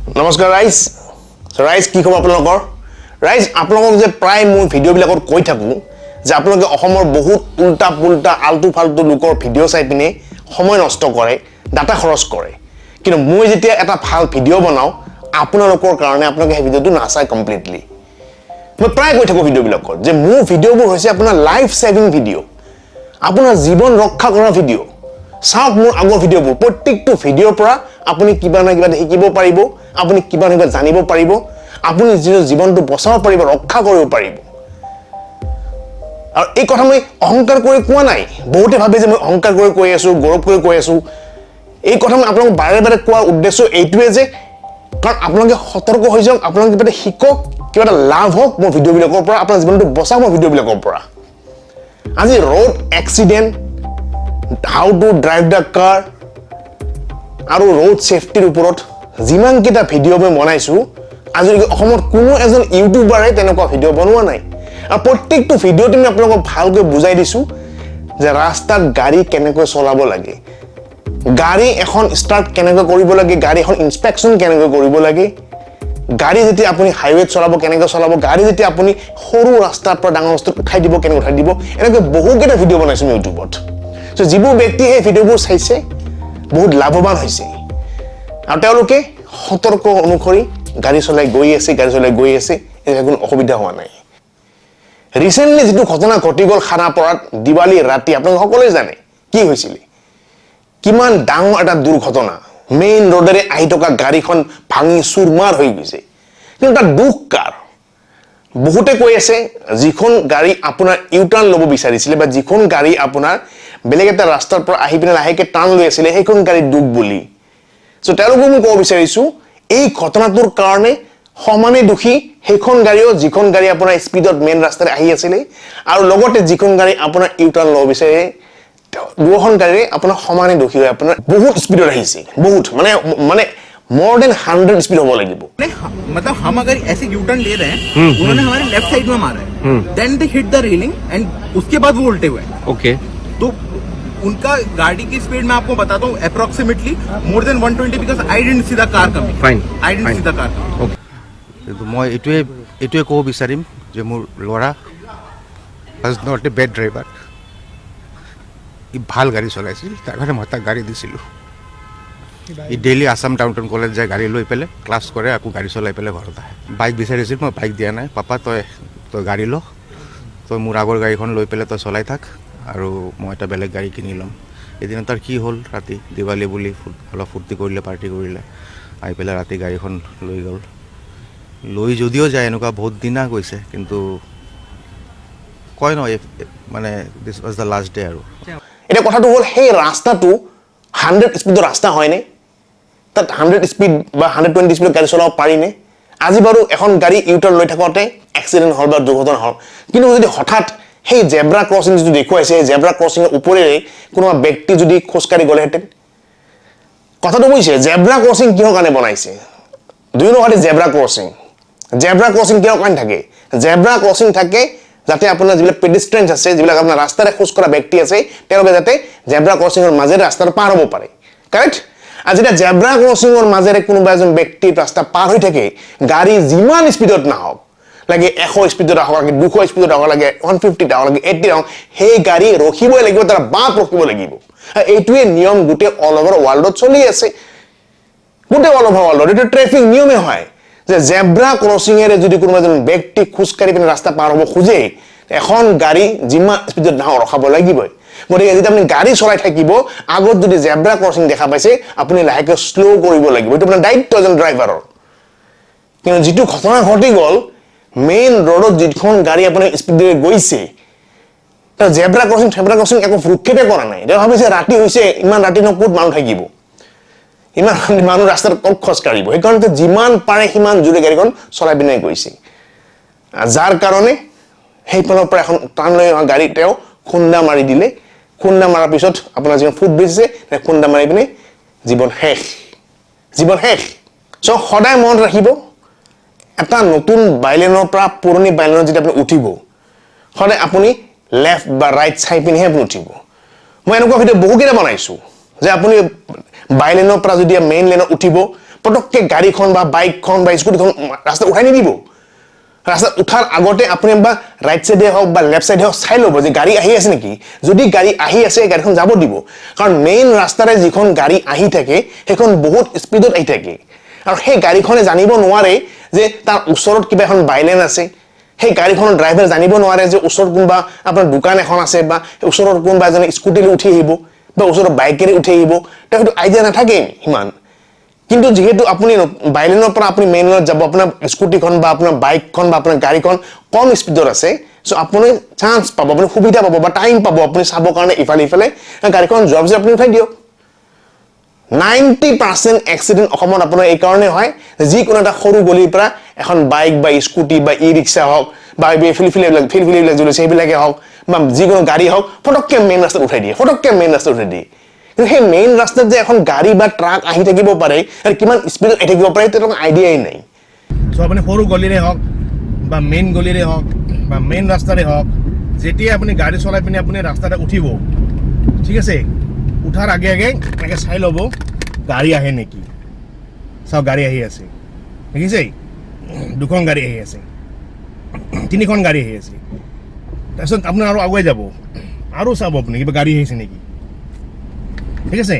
নমস্কাৰ ৰাইজ কি খবৰ আপোনালোকৰ ৰাইজ আপোনালোকক যে প্ৰায় মই ভিডিঅ' বিলাকত কৈ থাকো যে আপোনালোকে অসমৰ বহুত উল্টা পুল্টা আলতু ফালতু লোকৰ ভিডিঅ' চাই পিনে সময় নষ্ট কৰে ডাটা খৰচ কৰে কিন্তু মই যেতিয়া এটা ভাল ভিডিঅ' বনাও আপোনালোকৰ কাৰণে আপোনালোকে এই ভিডিঅ'টো নাচাই কমপ্লিটলি মই প্ৰায় কৈ থাকো ভিডিঅ' বিলাকত যে মোৰ ভিডিঅ'বোৰ হৈছে আপোনাৰ লাইফ সেভিং ভিডিঅ' আপোনাৰ জীৱন ৰক্ষা কৰা ভিডিঅ' চাওক মোৰ আগৰ ভিডিঅ'বোৰ প্ৰত্যেকটো ভিডিঅ'ৰ পৰা আপুনি কিবা না কিবা শিকিব পাৰিব আপুনি কিবা না কিবা জানিব পাৰিব আপুনি জীৱনটো বচাব পাৰিব ৰক্ষা কৰিব পাৰিব আৰু এই কথা মই অহংকাৰ কৰি কোৱা নাই বহুতে ভাবে যে মই অহংকাৰ কৰি কৈ আছো গৌৰৱ কৰি কৈ আছো এই কথা মই আপোনাক বাৰে বাৰে কোৱাৰ উদ্দেশ্য এইটোৱে যে কাৰণ আপোনালোকে সতৰ্ক হৈ যাওক আপোনালোকে কিবা এটা শিকক কিবা এটা লাভ হওক মোৰ ভিডিঅ'বিলাকৰ পৰা আপোনাৰ জীৱনটো বচাওক মোৰ ভিডিঅ'বিলাকৰ পৰা আজি road accident how to drive the car আৰু road safety ওপৰত যিমান কিটা ভিডিঅ' মই বনাইছো আজিলৈকে অসমত কোনো এজন ইউটিউবাৰে তেনেকুৱা ভিডিঅ' বনোৱা নাই আৰু প্ৰত্যেকটো ভিডিঅ'তে মই আপোনালোকক ভালকৈ বুজাই দিছো যে ৰাস্তাত গাড়ী কেনেকৈ চলাব লাগে গাড়ী এখন ষ্টাৰ্ট কেনেকৈ কৰিব লাগে গাড়ী এখন ইনস্পেকচন কেনেকৈ কৰিব লাগে গাড়ী যেতিয়া আপুনি হাইৱেত চলাব কেনেকৈ চলাব গাড়ী যেতিয়া আপুনি সৰু ৰাস্তাৰ পৰা ডাঙৰ ৰাস্তাত উঠাই দিব কেনেকৈ উঠাই দিব এনেকৈ বহুকেইটা ভিডিঅ' বনাইছো মই ইউটিউবত So যিবোৰ ব্যক্তি এই ভিডিঅ'বোৰ চাইছে বহুত লাভৱান হৈছে আৰু তেওঁলোকে সতৰ্ক অনুসৰি গাড়ী চলাই গৈ আছে এনে কোনো অসুবিধা হোৱা নাই ৰিসেন্টলি যেটো ঘটনা ঘটি গল খানাপাৰাত দিৱালী ৰাতি আপোনালোক সকলোৱে জানে কি হৈছিল কিমান ডাঙৰ এটা দুৰ্ঘটনা মেইন ৰোডৰে আহি থকা গাড়ীখন ভাঙি চুৰমাৰ হৈ গৈছে কিন্তু তাৰ দুখ কাৰ বহুতে কৈ আছে যিখন গাড়ী আপোনাৰ ইউটাৰ্ণ ল'ব বিচাৰিছিল বা যিখন গাড়ী আপোনাৰ বেলেগ এটা ৰাস্তাৰ পৰা আহি পিনে লাহেকে টাৰ্ণ লৈ আছিল সেইখন গাড়ী দুখ বুলি সো তেওঁলোকে মই ক'ব বিচাৰিছো এই ঘটনাটোৰ কাৰণে সমানে দুখী সেইখন গাড়ীও যিখন গাড়ী আপোনাৰ স্পিডত মেইন ৰাস্তাৰে আহি আছিল আৰু লগতে যিখন গাড়ী আপোনাৰ ইউটাৰ্ণ ল'ব বিচাৰে দুখন গাড়ী আপোনাৰ সমানে দুখী হয় আপোনাৰ বহুত স্পিডত আহিছে বহুত মানে more than 100 स्पीड होने लगी मतलब हम अगर ऐसे यू टर्न ले रहे हैं उन्होंने हमारे लेफ्ट साइड में मारा है then they hit the railing and उसके बाद वो उल्टे हुए ओके तो उनका गाड़ी की स्पीड मैं आपको बताता हूँ approximately more than 120 because I didn't see the car coming fine I didn't see the car okay तो मैं एटुए को বিচাৰিম যে মোৰ লৰা was not a bad driver ই ভাল গাড়ী চলাইছিল তাৰ কাৰণে মই তাক গাড়ী দিছিলো ই ডেইলি আসাম টাউন কলেজ যায় গাড়ী লৈ পেলে ক্লাছ কৰে আকৌ গাড়ী চলাই পেলে ঘৰত আহে বাইক বিচাৰিছিল মই বাইক দিয়া নাই পাপা তই গাড়ী ল তই মোৰ আগৰ গাড়ীখন লৈ পেলে তই চলাই থাক আৰু মই এটা বেলেগ গাড়ী কিনি লম এদিন তাৰ কি হ'ল ৰাতি দিৱালী বুলি অলপ ফূৰ্তি কৰিলে পাৰ্টি কৰিলে আহি পেলে ৰাতি গাড়ীখন লৈ গ'ল লৈ যদিও যায় এনেকুৱা বহুত দিনা গৈছে কিন্তু কয় ন মানে দিছ ৱাজ দ্য লাষ্ট ডে আৰু এটা কথাটো হ'ল সেই ৰাস্তাটো 100 স্পিডৰ ৰাস্তা হয়নে তাত 100 স্পিড বা 120 স্পিডৰ গাড়ী চলাব পাৰিনে আজি বাৰু এখন গাড়ী ইউটাৰ্ণ লৈ থাকোতে এক্সিডেন্ট হ'ল বা দুৰ্ঘটনা হ'ল কিন্তু যদি হঠাৎ সেই জেব্ৰা ক্ৰসিং যদি দেখুৱাইছে জেব্ৰা ক্ৰসিংৰ ওপৰেৰে কোনোবা ব্যক্তি যদি খোজকাঢ়ি গ'লেহেঁতেন কথাটো বুজিছে জেব্ৰা ক্ৰসিং কিহৰ কাৰণে বনাইছে do you know what is zebra crossing কিহৰ কাৰণে থাকে জেব্ৰা ক্ৰসিং থাকে যাতে আপোনাৰ যিবিলাক পেডেষ্ট্ৰিয়ানছ আছে যিবিলাক আপোনাৰ ৰাস্তাৰে খোজ কৰা ব্যক্তি আছে তেওঁলোকে যাতে জেব্ৰা ক্ৰসিংৰ মাজেৰে ৰাস্তাৰ পাৰ হ'ব পাৰে কাৰেক্ট আজি এটা জেব্ৰা ক্ৰসিংৰ মাজেৰে কোনোবা এজন ব্যক্তি ৰাস্তা পাৰ হৈ থাকে গাড়ী যিমান স্পিডত নাহক লাগে 100 স্পিডত আহক লাগে 200 স্পিডত আহক লাগে 150 আহক লাগে 80 আহক সেই গাড়ী ৰখিবই লাগিব তাৰ বাট ৰখিব লাগিব এইটোৱে নিয়ম গোটে অল ওভাৰ ওয়াৰ্ল্ডত চলি আছে গোটে অল ওভাৰ ওয়াৰ্ল্ডত এটা ট্ৰাফিক নিয়মে হয় যে জেব্ৰা ক্ৰসিং এৰে যদি কোনোবা এজন ব্যক্তি খোজকাঢ়ি পিনে ৰাস্তা পাৰ হ'ব খোজে এখন গাড়ী যিমান স্পিডত নাহক ৰখাব লাগিবই গতিকে যেতিয়া আপুনি গাড়ী চলাই থাকিব আগত যদি জেব্ৰা ক্ৰসিং দেখা পাইছে আপুনি লাহেকৈ স্লো কৰিব লাগিব এইটো আপোনাৰ দায়িত্ব এজন ড্ৰাইভাৰৰ কিন্তু যেটো ঘটনা ঘটি গ'ল মেইন ৰোডত যিখন গাড়ী আপুনি স্পিডেৰে গৈছে তা জেব্ৰা ক্ৰসিং একো ভ্ৰুক্ষেপে কৰা নাই তেওঁ ভাবিছে ৰাতি হৈছে ইমান ৰাতি ন ক'ত মানুহ থাকিব ইমান মানুহ ৰাস্তাত ক'ত খোজ কাঢ়িব সেইকাৰণে যিমান পাৰে সিমান জোৰে গাড়ীখন চলাই পিনে গৈছে যাৰ কাৰণে সেইফালৰ পৰা এখন টাৰ্ণ লৈ অহা গাড়ী তেওঁ খুন্দা মাৰি দিলে খুন্দা মাৰাৰ পিছত আপোনাৰ যিখন ফুটব্ৰিজ আছে খুন্দা মাৰি পিনে জীৱন শেষ সো সদায় মনত ৰাখিব এটা নতুন বাইলেনৰ পৰা পুৰণি বাইলেনত যেতিয়া আপুনি উঠিব সদায় আপুনি লেফট বা ৰাইট চাই পিনেহে আপুনি উঠিব মই এনেকুৱা ভিডিঅ' বহুকেইটা বনাইছো যে আপুনি বাইলেনৰ পৰা যদি মেইন লেনত উঠিব পটককৈ গাড়ীখন বা বাইকখন বা স্কুটিখন ৰাস্তাত উঠাই নিদিব ৰাস্তাত উঠাৰ আগতে আপুনি বা ৰাইট চাইডে হওক বা লেফ্ট চাইডে হওক চাই ল'ব যে গাড়ী আহি আছে নেকি যদি গাড়ী আহি আছে গাড়ীখন যাব দিব কাৰণ মেইন ৰাস্তাৰে যিখন গাড়ী আহি থাকে সেইখন বহুত স্পীডত আহি থাকে আৰু সেই গাড়ীখনে জানিব নোৱাৰে যে তাৰ ওচৰত কিবা এখন বাইলেন আছে সেই গাড়ীখনৰ ড্ৰাইভাৰ জানিব নোৱাৰে যে ওচৰত কোনোবা আপোনাৰ দোকান এখন আছে বা ওচৰত কোনোবা এজনে স্কুটিলৈ উঠি আহিব বা ওচৰত বাইকেৰে উঠি আহিব তাৰ সেইটো আইডিয়া নাথাকে সিমান কিন্তু যেহেতু আপুনি বাইলেনৰ পৰা আপুনি মেইন ৰোডত যাব আপোনাৰ স্কুটিখন বা আপোনাৰ বাইকখন বা আপোনাৰ গাড়ীখন কম স্পীডত আছে সো আপুনি চান্স পাব আপুনি সুবিধা পাব বা টাইম পাব আপুনি চাবৰ কাৰণে ইফালে গাড়ীখন যোৱাৰ পিছত আপুনি উঠাই দিয়ক 90% এক্সিডেন্ট অসমত আপোনাৰ এই কাৰণে হয় যিকোনো এটা সৰু গলিৰ পৰা এখন বাইক বা স্কুটি বা ই ৰিক্সা হওক বা ফিলফিলিবিলাক জ্বলিছে সেইবিলাকে হওক বা যিকোনো গাড়ী হওক ফটককৈ মেইন ৰাস্তাত উঠাই দিয়ে কিন্তু সেই মেইন ৰাস্তাত যে এখন গাড়ী বা ট্ৰাক আহি থাকিব পাৰে আৰু কিমান স্পীডত আহি থাকিব পাৰে সেইটো আইডিয়াই নাই সো আপুনি সৰু গলিৰে হওক বা মেইন গলিৰে হওক বা মেইন ৰাস্তাৰে হওক যেতিয়া আপুনি গাড়ী চলাই পিনে আপুনি ৰাস্তাতে উঠিব ঠিক আছে উঠাৰ আগে এনেকৈ চাই ল'ব গাড়ী আহে নেকি চাওক গাড়ী আহি আছে দেখিছে দুখন গাড়ী আহি আছে তিনিখন গাড়ী আহি আছে তাৰপিছত আপুনি আৰু আগুৱাই যাব আৰু চাব আপুনি কিবা গাড়ী আহিছে নেকি ঠিক আছে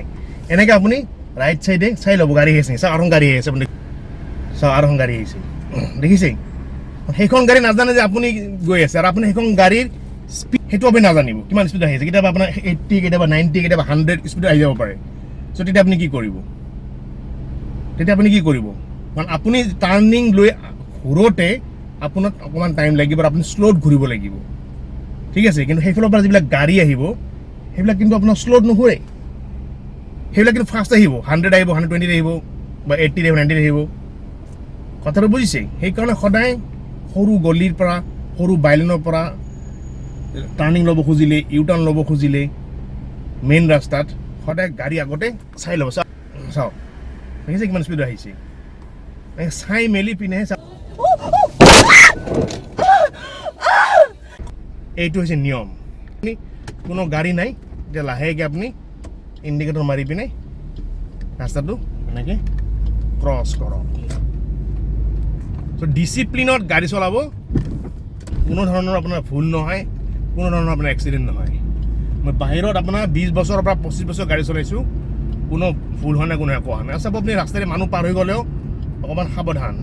এনেকৈ আপুনি ৰাইট চাইডে চাই ল'ব গাড়ী আহিছে চাওক আৰু গাড়ী আহিছে আপুনি চাওক আৰু গাড়ী আহিছে দেখিছে সেইখন গাড়ী নাজানে যে আপুনি গৈ আছে আৰু আপুনি সেইখন গাড়ীৰ স্পীড সেইটো আপুনি নাজানিব কিমান স্পীড আহি আছে কেতিয়াবা আপোনাৰ 80 কেতিয়াবা 90 কেতিয়াবা 100 স্পীড আহি যাব পাৰে চ' তেতিয়া আপুনি কি কৰিব কাৰণ আপুনি টাৰ্ণিং লৈ ঘূৰোতে আপোনাক অকণমান টাইম লাগিব আৰু আপুনি শ্ল'ত ঘূৰিব লাগিব ঠিক আছে কিন্তু সেইফালৰ পৰা যিবিলাক গাড়ী আহিব সেইবিলাক কিন্তু আপোনাৰ শ্ল'ত নুঘূৰে সেইবিলাক কিন্তু ফাষ্ট আহিব 100 আহিব 120 আহিব বা 80 আহিব 90 আহিব কথাটো বুজিছে সেইকাৰণে সদায় সৰু গলিৰ পৰা সৰু বাইলেনৰ পৰা টাৰ্ণিং ল'ব খুজিলে ইউটাৰ্ণ ল'ব খুজিলে মেইন ৰাস্তাত সদায় গাড়ী আগতে চাই ল'ব চাওক দেখিছে কিমান স্পীড আহিছে চাই মেলি পিনেহে এইটো হৈছে নিয়ম কোনো গাড়ী নাই এতিয়া লাহেকৈ আপুনি ইণ্ডিকেটৰ মাৰি পিনে ৰাস্তাটো এনেকৈ ক্ৰছ কৰক চ' ডিচিপ্লিনত গাড়ী চলাব কোনো ধৰণৰ আপোনাৰ ভুল নহয় কোনো ধৰণৰ আপোনাৰ এক্সিডেণ্ট নহয় মই বাহিৰত আপোনাৰ 20 বছৰৰ পৰা 25 বছৰ গাড়ী চলাইছোঁ কোনো ভুল হোৱা নাই কোনো একো হোৱা নাই চাব আপুনি ৰাস্তাৰে মানুহ পাৰ হৈ গ'লেও অকণমান সাৱধান